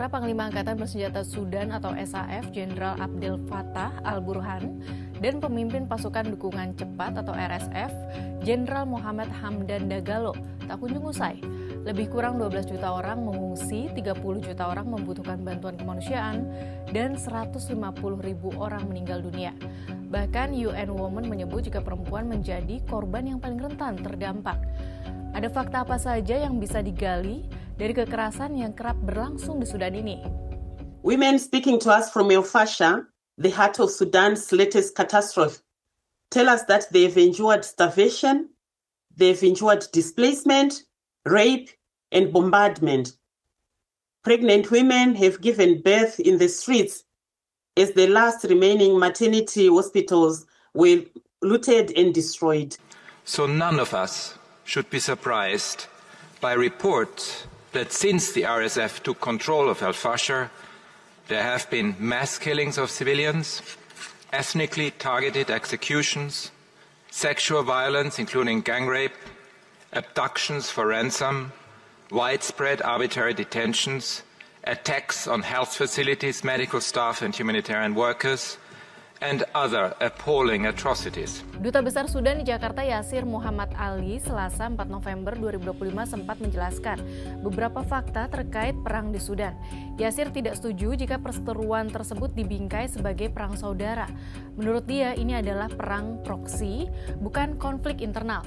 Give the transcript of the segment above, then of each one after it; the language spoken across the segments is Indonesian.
antara Panglima Angkatan Bersenjata Sudan atau SAF Jenderal Abdel Fattah al-Burhan dan pemimpin pasukan dukungan cepat atau RSF Jenderal Mohamed Hamdan Dagalo tak kunjung usai. Lebih kurang 12 juta orang mengungsi, 30 juta orang membutuhkan bantuan kemanusiaan, dan 150 ribu orang meninggal dunia. Bahkan UN Women menyebut jika perempuan menjadi korban yang paling rentan terdampak. Ada fakta apa saja yang bisa digali dari kekerasan yang kerap berlangsung di Sudan ini? Women speaking to us from El Fasher, the heart of Sudan's latest catastrophe, tell us that they've endured starvation, they've endured displacement, rape, and bombardment. Pregnant women have given birth in the streets as the last remaining maternity hospitals were looted and destroyed. So none of us should be surprised by reports that since the RSF took control of El Fasher, there have been mass killings of civilians, ethnically targeted executions, sexual violence including gang rape, abductions for ransom, widespread arbitrary detentions, attacks on health facilities, medical staff and humanitarian workers, and other appalling atrocities. Duta Besar Sudan di Jakarta Yasir Muhammad Ali Selasa 4 November 2025 sempat menjelaskan beberapa fakta terkait perang di Sudan. Yasir tidak setuju jika perseteruan tersebut dibingkai sebagai perang saudara. Menurut dia ini adalah perang proksi, bukan konflik internal.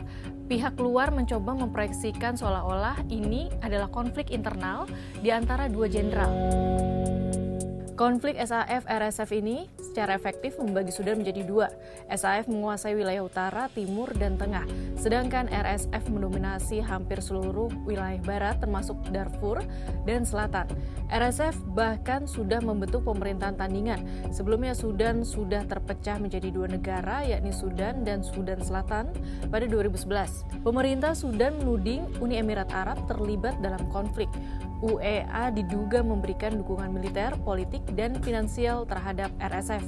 Pihak luar mencoba memproyeksikan seolah-olah ini adalah konflik internal di antara dua jenderal. Konflik SAF-RSF ini secara efektif membagi Sudan menjadi dua. SAF menguasai wilayah utara, timur, dan tengah, sedangkan RSF mendominasi hampir seluruh wilayah barat termasuk Darfur dan selatan. RSF bahkan sudah membentuk pemerintahan tandingan. Sebelumnya Sudan sudah terpecah menjadi dua negara, yakni Sudan dan Sudan Selatan pada 2011. Pemerintah Sudan menuding Uni Emirat Arab terlibat dalam konflik. UEA diduga memberikan dukungan militer, politik, dan finansial terhadap RSF.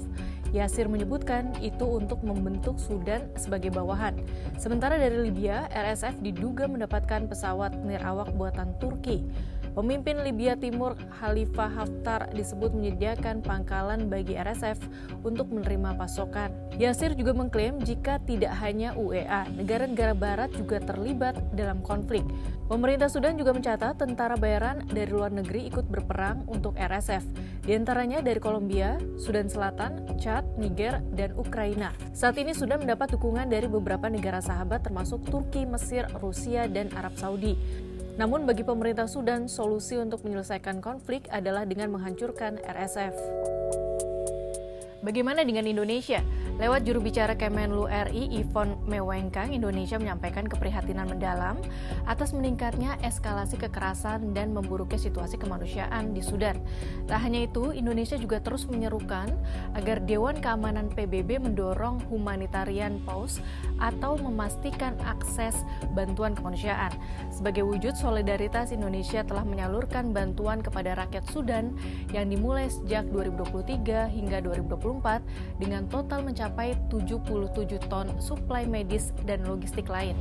Yasir menyebutkan itu untuk membentuk Sudan sebagai bawahan. Sementara dari Libya, RSF diduga mendapatkan pesawat nirawak buatan Turki. Pemimpin Libya Timur Khalifa Haftar disebut menyediakan pangkalan bagi RSF untuk menerima pasokan. Yasir juga mengklaim jika tidak hanya UEA, negara-negara barat juga terlibat dalam konflik. Pemerintah Sudan juga mencatat tentara bayaran dari luar negeri ikut berperang untuk RSF, di antaranya dari Kolombia, Sudan Selatan, Chad, Niger, dan Ukraina. Saat ini Sudan mendapat dukungan dari beberapa negara sahabat termasuk Turki, Mesir, Rusia, dan Arab Saudi. Namun bagi pemerintah Sudan, solusi untuk menyelesaikan konflik adalah dengan menghancurkan RSF. Bagaimana dengan Indonesia? Lewat juru bicara Kemenlu RI, Yvonne Mewengkang, Indonesia menyampaikan keprihatinan mendalam atas meningkatnya eskalasi kekerasan dan memburuknya situasi kemanusiaan di Sudan. Tak hanya itu, Indonesia juga terus menyerukan agar Dewan Keamanan PBB mendorong humanitarian pause atau memastikan akses bantuan kemanusiaan. Sebagai wujud solidaritas, Indonesia telah menyalurkan bantuan kepada rakyat Sudan yang dimulai sejak 2023 hingga 2024 dengan total mencapai 77 ton suplai medis dan logistik lain.